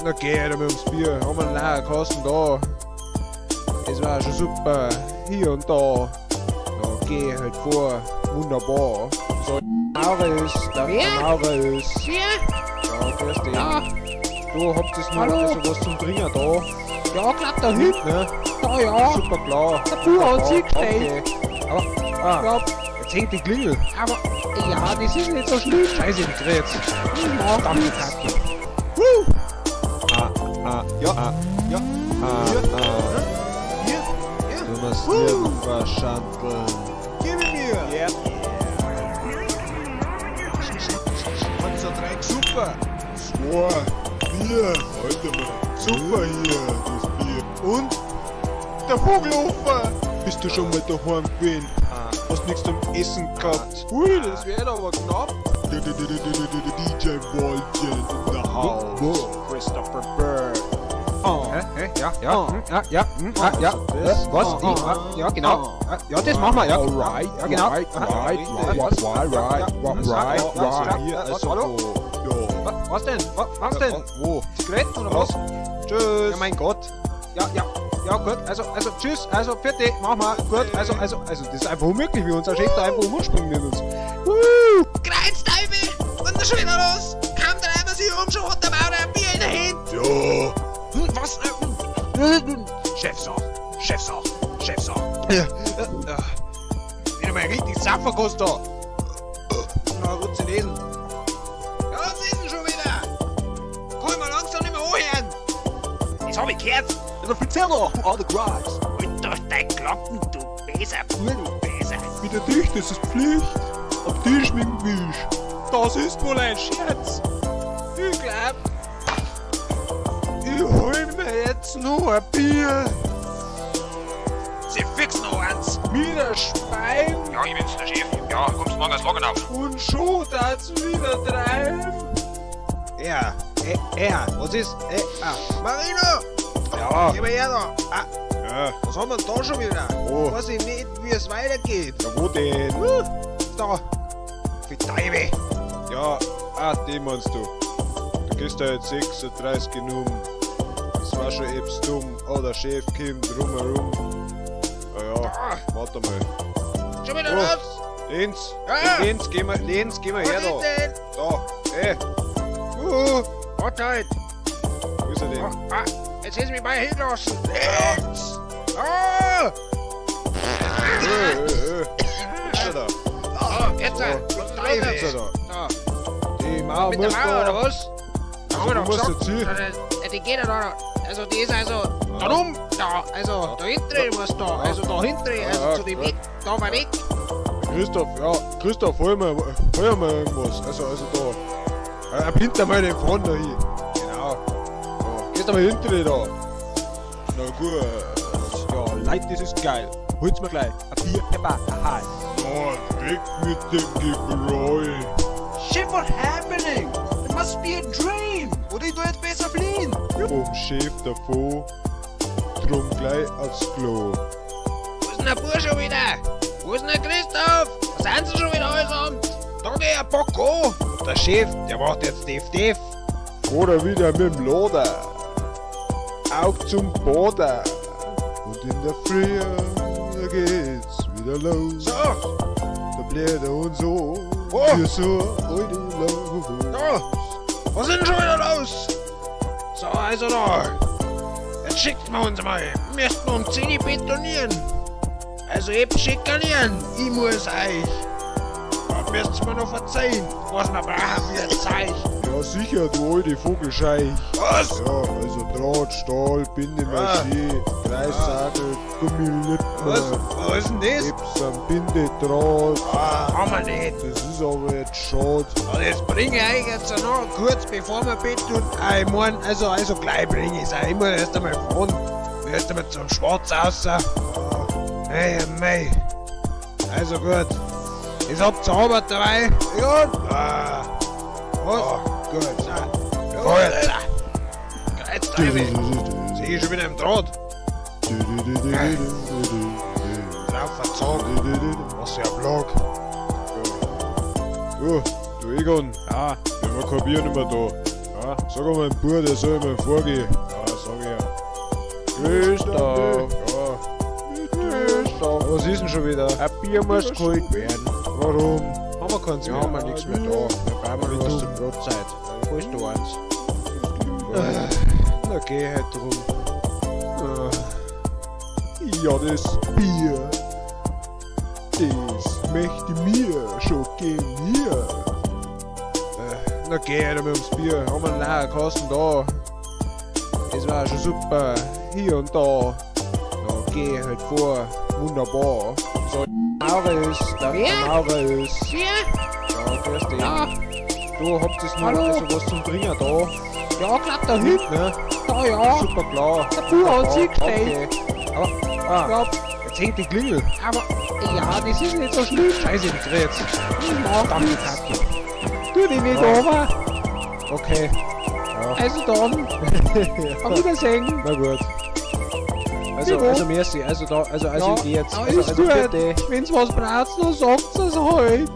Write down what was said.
Na geh da mit ums Bier, haben wir einen leeren Kasten da. Es war schon super, hier und da. Na geh halt vor, wunderbar. So, Marius, danke Marius. Wer? Ja, grüß dich. Ja. Du habt das noch also was zum Trinken da. Ja, glatt da hinten. Ne? Da ja. Super klar. Der Bauer hat sich gestellt. Okay. Aber, Ja, jetzt hängt die Klingel. aber, ja, das ist nicht so schlimm. Scheiße, die Gerät. Ja, Verdammte nix. Kacke. Ja. Du musst nirgends verschandeln. Gib mir! Ja. Unser Dreck, super! 2, 4, Alter mal. Super hier, das Bier. Und? Der Vogelhofer! Bist du schon mal daheim gewesen? Hast nichts zum Essen gehabt? Hui, das wird aber knapp. DJ Waldchen in der Haus. Christopher Bird. Hä? Ja. Was? Ja, genau. Ja, das machen wir, ja. Alright, Ja, genau. right. Hier, also, Hallo? ja. Was denn? Was denn? Wo? Zigaretten oder Was? was? Tschüss. Ja, mein Gott. Ja, gut. Also, tschüss. Also, vierte. Mach mal. Gut. Also, das ist einfach unmöglich, wie unser Chef da einfach umspringen mit uns. Kreuzteufel! Und da schon wieder los! Kaum drehen wir sich um, schon hat der Maurer ein Bier in der Hand! Ja. Was? Chefsache. Wieder mal richtig Sapferkost da. Na, gut zu lesen. Ja, was ist denn schon wieder? Kann ich mal langsam nicht mehr anhören! Das hab ich gehört! Der Offizier da, du alter Greis. Halt doch dein Glocken, du Beser, du Beser! Mit der Dicht ist es Pflicht. Am Tisch mit dem Wisch. Das ist wohl ein Scherz. Ich glaub, Ich hol mir jetzt noch ein Bier. sie fix noch eins! Wieder Spein Ja, ich bin's, der Chef. Ja, kommst morgen als Lager auf. und schon das wieder treiben. Was ist? Marino! Ja. Geh mal her da! Ja. Was haben wir denn da schon wieder? Oh. Weiß ich nicht, wie es weitergeht. Ja, wo denn? Da! Für Teufel! Ja, den meinst du. Du gehst da jetzt 36 genommen. Das war schon etwas dumm. Oh, der Chef kommt drumherum. Ja, warte mal. Schon wieder Oh. los! Lenz, Ja. Lenz, geh mal her Was da. ist denn? Da, Warte halt! wo ist er denn? Jetzt hättest du mich mal hinlassen! Lenz! Ah! Ist er da? Jetzt! Was ist Ist er los? da? Da! Die Mauer Mit der muss Mauer oder da. was? Da haben wir Du doch musst gesagt. jetzt hier. Die geht ja da. Also die ist also da rum, da, also da hinten muss da, also da hinten, also zu dem Weg, da war weg. Christoph, hol mal irgendwas. Also da. Hinter mal den Front da hin. Genau. Ja. Gehst aber hinter dir da. Na gut. Ja, Leute, das ist geil. Holt's mir gleich. Ein Bier, Pepper, aha. Ja, weg mit dem Gebräu. Shit, what happening? It must be a dream. Oder ich tu jetzt besser fliehen. Vom Chef davon. Drum gleich aufs Klo. Wo ist denn der Bursch schon wieder? Wo ist denn der Christoph? Was sind sie schon wieder allesamt? Da geh ein Bocco. Der Chef, der macht jetzt Def. Oder wieder mit dem Loder. Auf zum Boden. Und in der Früh, da geht's wieder los. So, Da bläht er uns so. Oh. Für so heute los. da. Was ist denn schon wieder los? So, also da. Jetzt schickt man uns mal. Müssten wir um 10 Uhr betonieren. Also eben schikanieren. Ich muss euch. Da müsst ihr mir noch verzeihen, was wir brauchen für ein Zeichen. Ja sicher, du alte Vogelscheich. Was? Ja, also Draht, Stahl, Bindemaschine, Kreissagel, Was? Gummilippen, Was ist denn das? Epson, Bindedraht. Haben wir nicht. Das ist aber jetzt schade. Und jetzt bringe ich euch jetzt noch kurz bevor wir Bett tun. Ich mein, also gleich bringe ich es euch. Ich muss erst einmal fahren. Erst einmal zum Schwarz raus. Hey, mei. Also gut. Jetzt habt ihr Arbeit dabei. Ja. Was? Gut. Gut. Kreuzteufel. Sehe ich schon wieder im Draht. Drauf verzogen. Was für ein Block. Du Egon, Ja, wir haben kein Bier nicht mehr da. Ja, Sag mal, mein Bruder, der soll mal vorgehen. ja, sag ich. Grüß doch. Ja. Grüß doch. Was ist denn schon wieder? Ein Bier muss geholt werden. Warum? Haben wir keins Wir mehr? haben ja nichts mehr da. Wir brauchen noch was zur Brotzeit. Holst du eins? Na geh halt drum. Ja, das Bier, das möchte mir schon genieren. Na geh halt mit ums Bier. Haben wir einen leeren Kasten da. Das war schon super. Hier und da. Da geh ich halt vor. Wunderbar. So, Maurice. Der Maurice. Ja, grüß dich. Ja, Du habt jetzt noch Hallo? also was zum Trinken da. ja, klappt da hin. Ne? Da, ja. Super klar. Der Bauer hat Ja, sie gestellt. okay. Aber, Ja, jetzt hängt die Klingel. aber, ja, das ist nicht so schlimm. Scheiße, die dreht. Ich mach Danke, nichts. Kacke. Tu dich nicht Ja. runter. Okay. Ja. Also dann, auf Wiedersehen. Na gut. Wie gut? Also merci. Also da, also Ja, ich geh jetzt. alles Also gut. bitte. Wenn's was braucht, dann sagt's es halt.